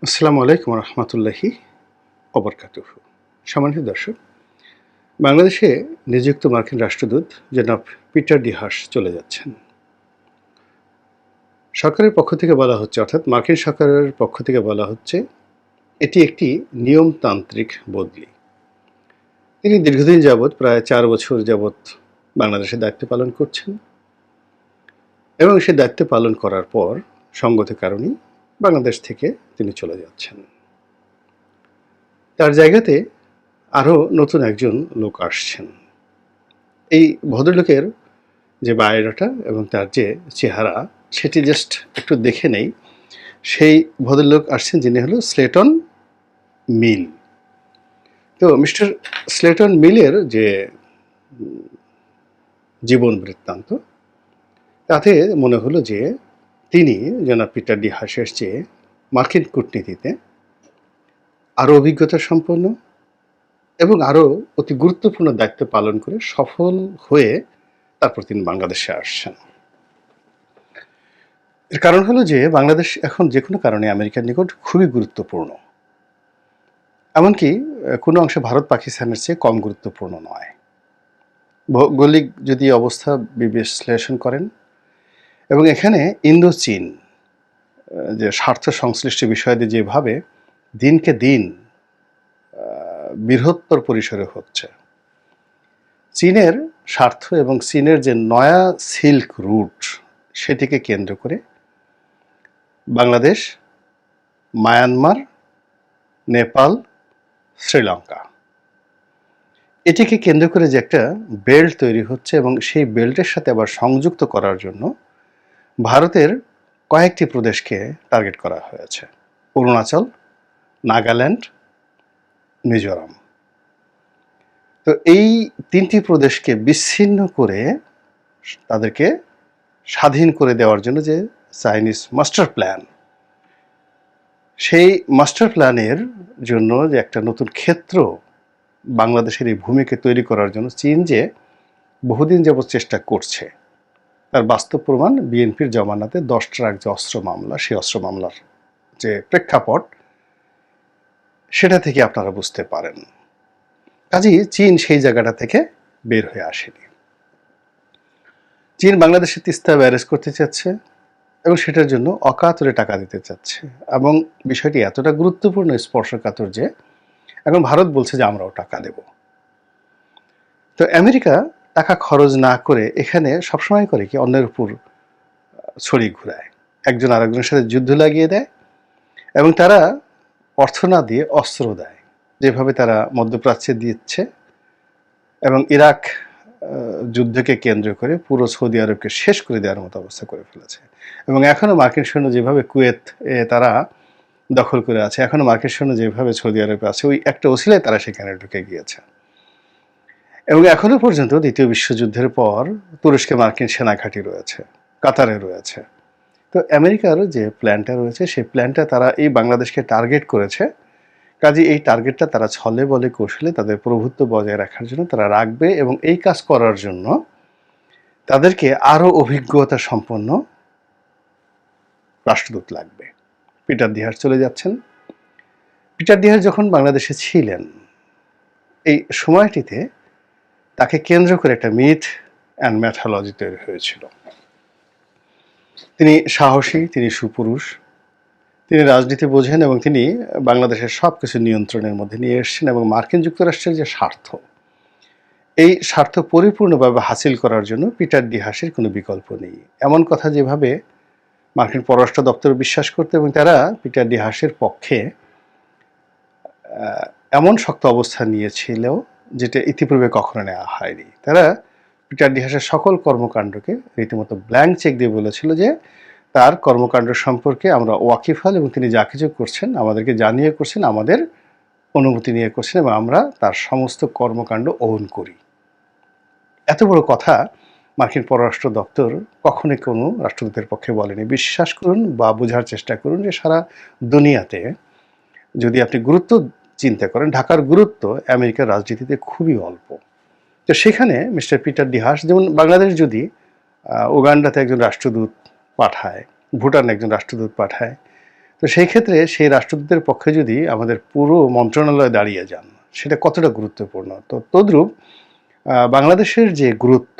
আসসালামু আলাইকুম রহমতুল্লাহি ওবরকাতুহু। সম্মানিত দর্শক, বাংলাদেশে নিযুক্ত মার্কিন রাষ্ট্রদূত জনাব পিটার ডি হাস চলে যাচ্ছেন। সরকারের পক্ষ থেকে বলা হচ্ছে, অর্থাৎ মার্কিন সরকারের পক্ষ থেকে বলা হচ্ছে, এটি একটি নিয়মতান্ত্রিক বদলি। তিনি দীর্ঘদিন যাবৎ, প্রায় 4 বছর যাবৎ বাংলাদেশে দায়িত্ব পালন করছেন এবং সে দায়িত্ব পালন করার পর সঙ্গত কারণেই বাংলাদেশ থেকে তিনি চলে যাচ্ছেন। তার জায়গাতে আরও নতুন একজন লোক আসছেন। এই ভদ্রলোকের যে বায়োডাটা এবং তার যে চেহারা, সেটি জাস্ট একটু দেখে নেই। সেই ভদ্রলোক আসছেন যিনি হলো স্লেটন মিল। তো মিস্টার স্লেটন মিলের যে জীবন বৃত্তান্ত, তাতে মনে হলো যে তিনি জনাব পিটার ডি হাসের চেয়ে মার্কিন কূটনীতিতে আরও অভিজ্ঞতা সম্পন্ন এবং আরও অতি গুরুত্বপূর্ণ দায়িত্ব পালন করে সফল হয়ে তারপর তিনি বাংলাদেশে আসছেন। এর কারণ হলো যে বাংলাদেশ এখন যে কোনো কারণে আমেরিকার নিকট খুবই গুরুত্বপূর্ণ। এমনকি কোনো অংশে ভারত পাকিস্তানের চেয়ে কম গুরুত্বপূর্ণ নয়। ভৌগোলিক যদি অবস্থা বিশ্লেষণ করেন, এবং এখানে ইন্দো চীন যে স্বার্থ সংশ্লিষ্ট বিষয়াদি যেভাবে দিনকে দিন বৃহত্তর পরিসরে হচ্ছে, চীনের স্বার্থ এবং চীনের যে নয়া সিল্ক রুট, সেটিকে কেন্দ্র করে বাংলাদেশ, মায়ানমার, নেপাল, শ্রীলঙ্কা, এটিকে কেন্দ্র করে যে একটা বেল্ট তৈরি হচ্ছে এবং সেই বেল্টের সাথে আবার সংযুক্ত করার জন্য ভারতের কয়েকটি প্রদেশকে টার্গেট করা হয়েছে: অরুণাচল, নাগাল্যান্ড, মিজোরাম। তো এই 3টি প্রদেশকে বিচ্ছিন্ন করে তাদেরকে স্বাধীন করে দেওয়ার জন্য যে চাইনিজ মাস্টার প্ল্যান, সেই মাস্টার প্ল্যানের জন্য যে একটা নতুন ক্ষেত্র বাংলাদেশের এই ভূমিকে তৈরি করার জন্য চীন যে বহুদিন যাবৎ চেষ্টা করছে, তার বাস্তব প্রমাণ বিএনপির জমানাতে 10 ট্রাক যে অস্ত্র মামলা, সেই অস্ত্র মামলার যে প্রেক্ষাপট, সেটা থেকে আপনারা বুঝতে পারেন। কাজেই চীন সেই জায়গাটা থেকে বের হয়ে আসেনি। চীন বাংলাদেশে তিস্তা ব্যারেজ করতে চাচ্ছে এবং সেটার জন্য অকাতরে টাকা দিতে চাচ্ছে, এবং বিষয়টি এতটা গুরুত্বপূর্ণ, স্পর্শকাতর যে এখন ভারত বলছে যে আমরাও টাকা দেব। তো আমেরিকা টাকা খরচ না করে এখানে সবসময় করে কি, অন্যের উপর ছড়ি ঘুরায়, একজন আরেকজনের সাথে যুদ্ধ লাগিয়ে দেয় এবং তারা অর্থ না দিয়ে অস্ত্র দেয়, যেভাবে তারা মধ্যপ্রাচ্যে দিচ্ছে এবং ইরাক যুদ্ধকে কেন্দ্র করে পুরো সৌদি আরবকে শেষ করে দেওয়ার মতো অবস্থা করে ফেলেছে। এবং এখনও মার্কিন সৈন্য যেভাবে কুয়েত তারা দখল করে আছে, এখনও মার্কিন সৈন্য যেভাবে সৌদি আরবে আছে, ওই একটা ওসিলায় তারা সেখানে ঢুকে গিয়েছে। এবং এখনো পর্যন্ত দ্বিতীয় বিশ্বযুদ্ধের পর তুরস্কে মার্কিন সেনা ঘাঁটি রয়েছে, কাতারে রয়েছে। তো আমেরিকার যে প্ল্যানটা রয়েছে, সেই প্ল্যানটা তারা এই বাংলাদেশকে টার্গেট করেছে। কাজে এই টার্গেটটা তারা ছলে বলে কৌশলে তাদের প্রভুত্ব বজায় রাখার জন্য তারা রাখবে, এবং এই কাজ করার জন্য তাদেরকে আরও অভিজ্ঞতা সম্পন্ন রাষ্ট্রদূত লাগবে। পিটার ডি হাস চলে যাচ্ছেন। পিটার ডি হাস যখন বাংলাদেশে ছিলেন, এই সময়টিতে তাকে কেন্দ্র করে একটা মিথ অ্যান্ড ম্যাথোলজি তৈরি হয়েছিল। তিনি সাহসী, তিনি সুপুরুষ, তিনি রাজনীতি বোঝেন এবং তিনি বাংলাদেশের সব কিছু নিয়ন্ত্রণের মধ্যে নিয়ে এসেছেন, এবং মার্কিন যুক্তরাষ্ট্রের যে স্বার্থ, এই স্বার্থ পরিপূর্ণভাবে হাসিল করার জন্য পিটার ডি হাসের কোনো বিকল্প নেই, এমন কথা যেভাবে মার্কিন পররাষ্ট্র দপ্তর বিশ্বাস করত, এবং তারা পিটার ডি হাসের পক্ষে এমন শক্ত অবস্থান নিয়েছিল যেটা ইতিপূর্বে কখনো নেওয়া হয়নি। তারা পিটার ডি হাসের সকল কর্মকাণ্ডকে রীতিমতো ব্ল্যাঙ্ক চেক দিয়ে বলেছিল যে তার কর্মকাণ্ড সম্পর্কে আমরা ওয়াকিফাল, এবং তিনি যা কিছু করছেন আমাদেরকে জানিয়ে করছেন, আমাদের অনুমতি নিয়ে করছেন, এবং আমরা তার সমস্ত কর্মকাণ্ড ওন করি। এত বড় কথা মার্কিন পররাষ্ট্র দপ্তর কখনোই কোনো রাষ্ট্রদূতের পক্ষে বলেনি। বিশ্বাস করুন বা বোঝার চেষ্টা করুন যে সারা দুনিয়াতে যদি আপনি গুরুত্ব চিন্তা করেন, ঢাকার গুরুত্ব আমেরিকার রাজনীতিতে খুবই অল্প। তো সেখানে মিস্টার পিটার ডি হাস, যেমন বাংলাদেশ যদি উগান্ডাতে একজন রাষ্ট্রদূত পাঠায়, ভুটানে একজন রাষ্ট্রদূত পাঠায়, তো সেই ক্ষেত্রে সেই রাষ্ট্রদূতের পক্ষে যদি আমাদের পুরো মন্ত্রণালয় দাঁড়িয়ে যান, সেটা কতটা গুরুত্বপূর্ণ। তো তদ্রূপ বাংলাদেশের যে গুরুত্ব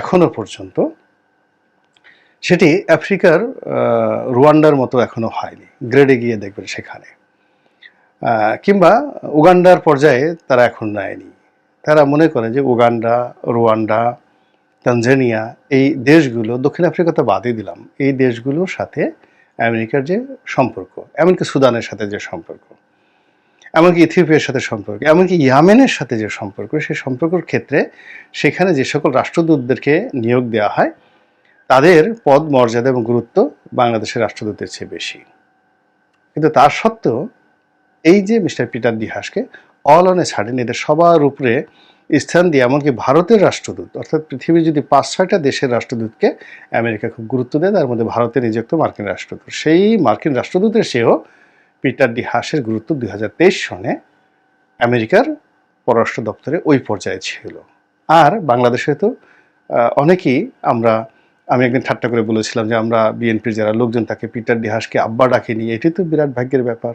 এখনো পর্যন্ত, সেটি আফ্রিকার রুয়ান্ডার মতো এখনো হয়নি। গ্রেডে গিয়ে দেখবেন সেখানে, কিংবা উগান্ডার পর্যায়ে তারা এখন নেয়নি। তারা মনে করে যে উগান্ডা, রুয়ান্ডা, তানজানিয়া, এই দেশগুলো, দক্ষিণ আফ্রিকা তো বাদই দিলাম, এই দেশগুলোর সাথে আমেরিকার যে সম্পর্ক, এমনকি সুদানের সাথে যে সম্পর্ক, এমনকি ইথিওপিয়ার সাথে সম্পর্ক, এমনকি ইয়ামেনের সাথে যে সম্পর্ক, সেই সম্পর্কের ক্ষেত্রে সেখানে যে সকল রাষ্ট্রদূতদেরকে নিয়োগ দেওয়া হয়, তাদের পদ মর্যাদা এবং গুরুত্ব বাংলাদেশের রাষ্ট্রদূতের চেয়ে বেশি। কিন্তু তার সত্ত্বেও এই যে মিস্টার পিটার ডি হাসকে অল অন এ সাডেন এদের সবার উপরে স্থান দিয়ে, এমনকি ভারতের রাষ্ট্রদূত, অর্থাৎ পৃথিবীর যদি 5-6টা দেশের রাষ্ট্রদূতকে আমেরিকা খুব গুরুত্ব দেয়, তার মধ্যে ভারতে নিযুক্ত মার্কিন রাষ্ট্রদূত, সেই মার্কিন রাষ্ট্রদূতের সেও পিটার ডি হাসের গুরুত্ব 2023 সনে আমেরিকার পররাষ্ট্র দপ্তরে ওই পর্যায়ে ছিল। আর বাংলাদেশে তো অনেকেই আমি একদিন ঠাট্টা করে বলেছিলাম যে আমরা বিএনপির যারা লোকজন তাকে পিটার ডি হাসকে আব্বা ডাকিনি, এটি তো বিরাট ভাগ্যের ব্যাপার।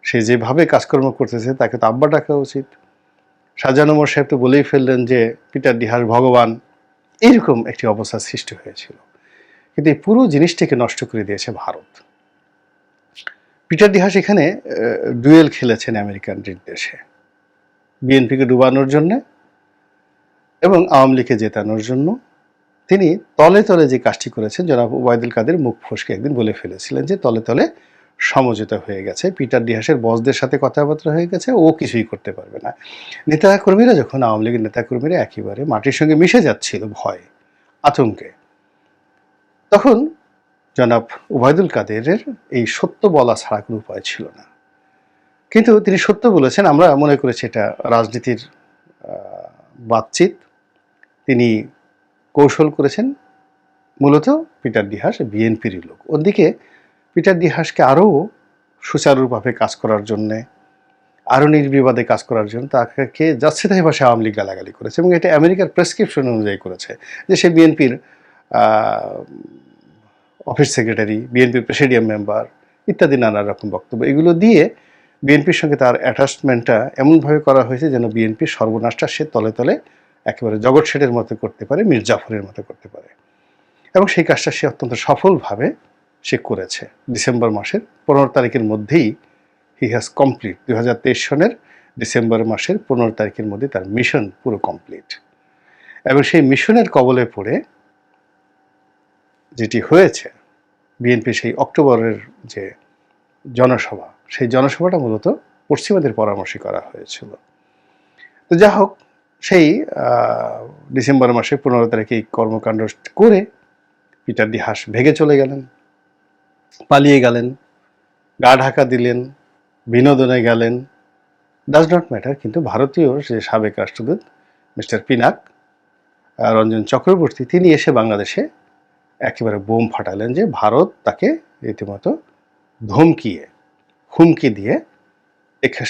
সে যেভাবে কাজকর্ম করতেছে তাকে তো আব্বা ডাকা উচিত। শাহজাহান ওমর সাহেব তো বলেই ফেললেন যে পিটার ডি হাস ভগবান। এইরকম একটি অবস্থা সৃষ্টি হয়েছিল। কিন্তু এই পুরো জিনিসটিকে নষ্ট করে দিয়েছে ভারত। পিটার ডি হাস এখানে ডুয়েল খেলেছেন আমেরিকান নির্দেশে, বিএনপিকে ডুবানোর জন্য এবং আওয়ামী লীগকে জেতানোর জন্য। তিনি তলে তলে যে কাজটি করেছেন, জনাব ওবায়দুল কাদের মুখ ফসকে একদিন বলে ফেলেছিলেন যে তলে তলে সমঝোতা হয়ে গেছে, পিটার ডি হাসের বসদের সাথে কথাবার্তা হয়ে গেছে, ও কিছুই করতে পারবে না। নেতাকর্মীরা যখন, আওয়ামী লীগের নেতাকর্মীরা একেবারে মাটির সঙ্গে মিশে যাচ্ছিল ভয়ে আতঙ্কে, তখন জনাব ওবায়দুল কাদেরের এই সত্য বলা ছাড়া কোনো উপায় ছিল না। কিন্তু তিনি সত্য বলেছেন। আমরা মনে করেছি এটা রাজনীতির বাতচিত, তিনি কৌশল করেছেন। মূলত পিটার ডি হাস বিএনপিরই লোক। ওদিকে পিটার ডি হাসকে আরও সুচারুভাবে কাজ করার জন্যে, আরও নির্বিবাদে কাজ করার জন্য তাকে যাচ্ছে তাই ভাষায় আওয়ামী লীগ গালাগালি করেছে, এবং এটা আমেরিকার প্রেসক্রিপশন অনুযায়ী করেছে যে সে বিএনপির অফিস সেক্রেটারি, বিএনপির প্রেসিডিয়াম মেম্বার ইত্যাদি নানা রকম বক্তব্য। এগুলো দিয়ে বিএনপির সঙ্গে তার অ্যাটাচমেন্টটা এমনভাবে করা হয়েছে যেন বিএনপির সর্বনাশটা সে তলে তলে একেবারে জগৎ শেঠের মতো করতে পারে, মীর জাফরের মতো করতে পারে। এবং সেই কাজটা সে অত্যন্ত সফলভাবে সে করেছে। ডিসেম্বর মাসের 15 তারিখের মধ্যেই হি হ্যাজ কমপ্লিট, 2023 সনের ডিসেম্বর মাসের 15 তারিখের মধ্যে তার মিশন পুরো কমপ্লিট। এবং সেই মিশনের কবলে পড়ে যেটি হয়েছে, বিএনপি সেই অক্টোবরের যে জনসভা, সেই জনসভাটা মূলত পশ্চিমাদের পরামর্শে করা হয়েছিল। তো যা হোক, সেই ডিসেম্বর মাসে 15 তারিখে এই কর্মকাণ্ড করে পিটার ডি হাস ভেগে চলে গেলেন, পালিয়ে গেলেন, গা ঢাকা দিলেন, বিনোদনে গেলেন, ডাজ নট ম্যাটার। কিন্তু ভারতীয় যে সাবেক রাষ্ট্রদূত মিস্টার পিনাক রঞ্জন চক্রবর্তী, তিনি এসে বাংলাদেশে একেবারে বোম ফাটালেন যে ভারত তাকে রীতিমতো ধমকিয়ে, হুমকি দিয়ে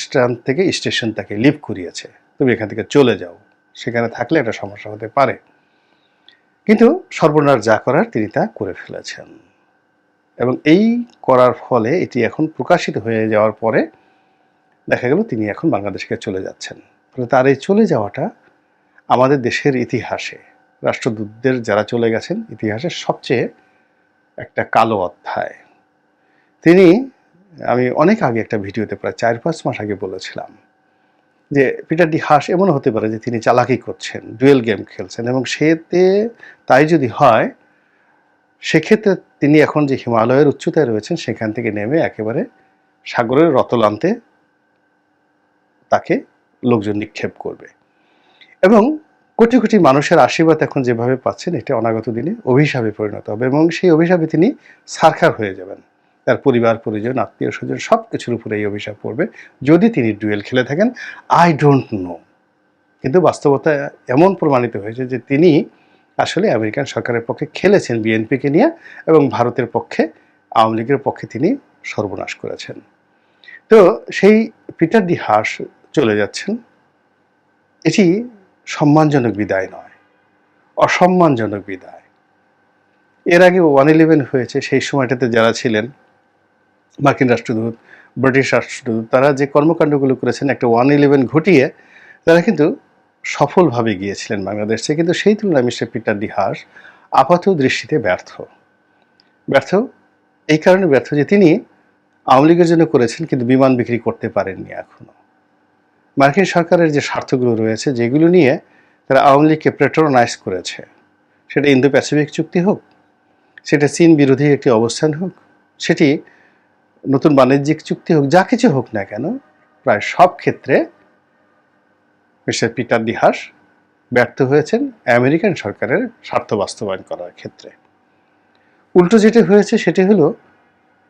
স্থান থেকে স্টেশন তাকে লিভ করিয়েছে, তুমি এখান থেকে চলে যাও, সেখানে থাকলে একটা সমস্যা হতে পারে। কিন্তু সর্বনাশ যা করার তিনি তা করে ফেলেছেন। এবং এই করার ফলে এটি এখন প্রকাশিত হয়ে যাওয়ার পরে দেখা গেল তিনি এখন বাংলাদেশকে চলে যাচ্ছেন। ফলে তার এই চলে যাওয়াটা আমাদের দেশের ইতিহাসে, রাষ্ট্রদূতদের যারা চলে গেছেন, ইতিহাসের সবচেয়ে একটা কালো অধ্যায়। আমি অনেক আগে একটা ভিডিওতে প্রায় 4-5 মাস আগে বলেছিলাম যে পিটার ডি হাস এমন হতে পারে যে তিনি চালাকি করছেন, ডুয়েল গেম খেলছেন, এবং তাই যদি হয় সেক্ষেত্রে তিনি এখন যে হিমালয়ের উচ্চতায় রয়েছেন সেখান থেকে নেমে একেবারে সাগরের রতলান্তে তাকে লোকজন নিক্ষেপ করবে। এবং কোটি কোটি মানুষের আশীর্বাদ এখন যেভাবে পাচ্ছেন, এটা অনাগত দিনে অভিশাপে পরিণত হবে, এবং সেই অভিশাপে তিনি সারখার হয়ে যাবেন। তার পরিবার পরিজন, আত্মীয় স্বজন সব কিছুর উপরে এই অভিশাপ পড়বে যদি তিনি ডুয়েল খেলে থাকেন। আই ডোন্ট নো, কিন্তু বাস্তবতা এমন প্রমাণিত হয়েছে যে তিনি আসলে আমেরিকান সরকারের পক্ষে খেলেছেন বিএনপিকে নিয়ে, এবং ভারতের পক্ষে, আওয়ামী লীগের পক্ষে তিনি সর্বনাশ করেছেন। তো সেই পিটার ডি হাস চলে যাচ্ছেন, এটি সম্মানজনক বিদায় নয়, অসম্মানজনক বিদায়। এর আগে 1/11 হয়েছে, সেই সময়টাতে যারা ছিলেন মার্কিন রাষ্ট্রদূত, ব্রিটিশ রাষ্ট্রদূত, তারা যে কর্মকাণ্ডগুলো করেছেন একটা 111 ঘটিয়ে তারা কিন্তু সফলভাবে গিয়েছিলেন বাংলাদেশ থেকে। কিন্তু সেই তুলনায় মিস্টার পিটার ডি হাস আপাত দৃষ্টিতে ব্যর্থ। ব্যর্থ এই কারণে ব্যর্থ যে তিনি আওয়ামী লীগের জন্য করেছেন কিন্তু বিমান বিক্রি করতে পারেননি এখনো। মার্কিন সরকারের যে স্বার্থগুলো রয়েছে যেগুলো নিয়ে তারা আওয়ামী লীগকে প্যাট্রোনাইজ করেছে, সেটা ইন্দো প্যাসিফিক চুক্তি হোক, সেটা চীন বিরোধী একটি অবস্থান হোক, সেটি নতুন বাণিজ্যিক চুক্তি হোক, যা কিছু হোক না কেন, প্রায় সব ক্ষেত্রে মিস্টার পিটার ডি হাস ব্যর্থ হয়েছেন আমেরিকান সরকারের স্বার্থ বাস্তবায়ন করার ক্ষেত্রে। উল্টো যেটি হয়েছে সেটি হলো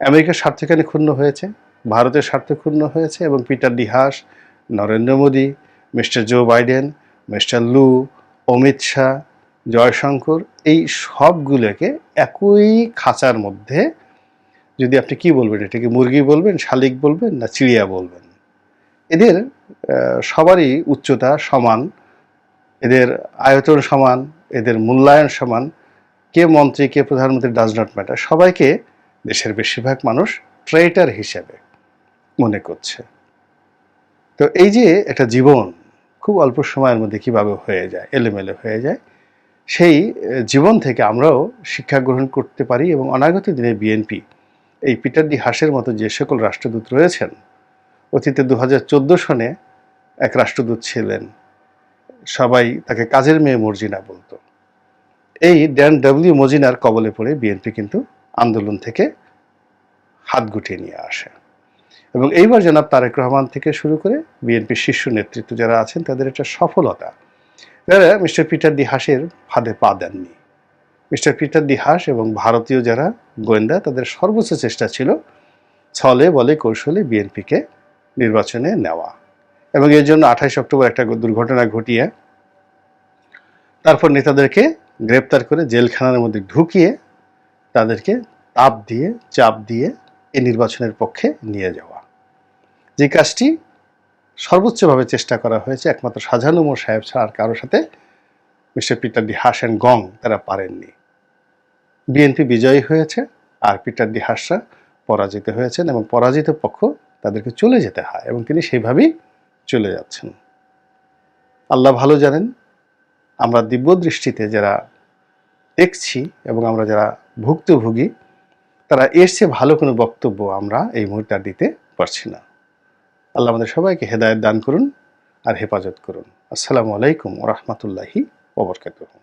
আমেরিকার স্বার্থ এখানে ক্ষুণ্ণ হয়েছে, ভারতের স্বার্থ ক্ষুণ্ণ হয়েছে এবং Peter D Haas, Narendra Modi, mister Joe Biden, mister Lu, Amit Shah, Jaishankar, এই সবগুলোকে একই খাঁচার মধ্যে, যদি আপনি কি বলবেন, এটাকে মুরগি বলবেন, শালিক বলবেন না চিড়িয়া বলবেন, এদের সবারই উচ্চতা সমান, এদের আয়তন সমান, এদের মূল্যায়ন সমান, কে মন্ত্রী কে প্রধানমন্ত্রী ডাজ নট ম্যাটার, সবাইকে দেশের বেশিরভাগ মানুষ ট্রেটার হিসেবে মনে করছে। তো এই যে একটা জীবন খুব অল্প সময়ের মধ্যে কিভাবে হয়ে যায়, এলোমেলো হয়ে যায়, সেই জীবন থেকে আমরাও শিক্ষা গ্রহণ করতে পারি এবং অনাগত দিনে বিএনপি এই পিটার ডি হাসের মতো যে সকল রাষ্ট্রদূত রয়েছেন, অতীতে 2014 সনে এক রাষ্ট্রদূত ছিলেন, সবাই তাকে কাজের মেয়ে মর্জিনা বলতো। এই ড্যান ডব্লিউ মজিনার কবলে পড়ে বিএনপি কিন্তু আন্দোলন থেকে হাত গুটিয়ে নিয়ে আসে এবং এইবার জনাব তারেক রহমান থেকে শুরু করে বিএনপির শীর্ষ নেতৃত্ব যারা আছেন তাদের একটা সফলতা, তারা মিস্টার পিটার ডি হাসের ফাঁদে পা দেননি। মিস্টার পিটার ডি হাস এবং ভারতীয় যারা গোয়েন্দা তাদের সর্বোচ্চ চেষ্টা ছিল ছলে বলে কৌশলে বিএনপিকে নির্বাচনে নেওয়া এবং এর জন্য 28 অক্টোবর একটা দুর্ঘটনা ঘটিয়ে তারপর নেতাদেরকে গ্রেপ্তার করে জেলখানার মধ্যে ঢুকিয়ে তাদেরকে তাপ দিয়ে চাপ দিয়ে এই নির্বাচনের পক্ষে নিয়ে যাওয়া, যে কাজটি সর্বোচ্চভাবে চেষ্টা করা হয়েছে একমাত্র শাহজাহান ওমর সাহেব ছাড়া আর কারোর সাথে mister Peter D Haas and গং তারা পারেননি। বিএনপি বিজয়ী হয়েছে আর পিটার ডি হাসরা পরাজিত হয়েছেন এবং পরাজিত পক্ষ তাদেরকে চলে যেতে হয় এবং তিনি সেইভাবেই চলে যাচ্ছেন। আল্লাহ ভালো জানেন, আমরা দিব্য দৃষ্টিতে যারা দেখছি এবং আমরা যারা ভুক্তভোগী, তারা এর চেয়ে ভালো কোনো বক্তব্য আমরা এই মুহূর্তে আর দিতে পারছি না। আল্লাহ আমাদের সবাইকে হেদায়েত দান করুন আর হেফাজত করুন। আসসালামু আলাইকুম ওয়া রাহমাতুল্লাহি ওয়া বারাকাতুহু।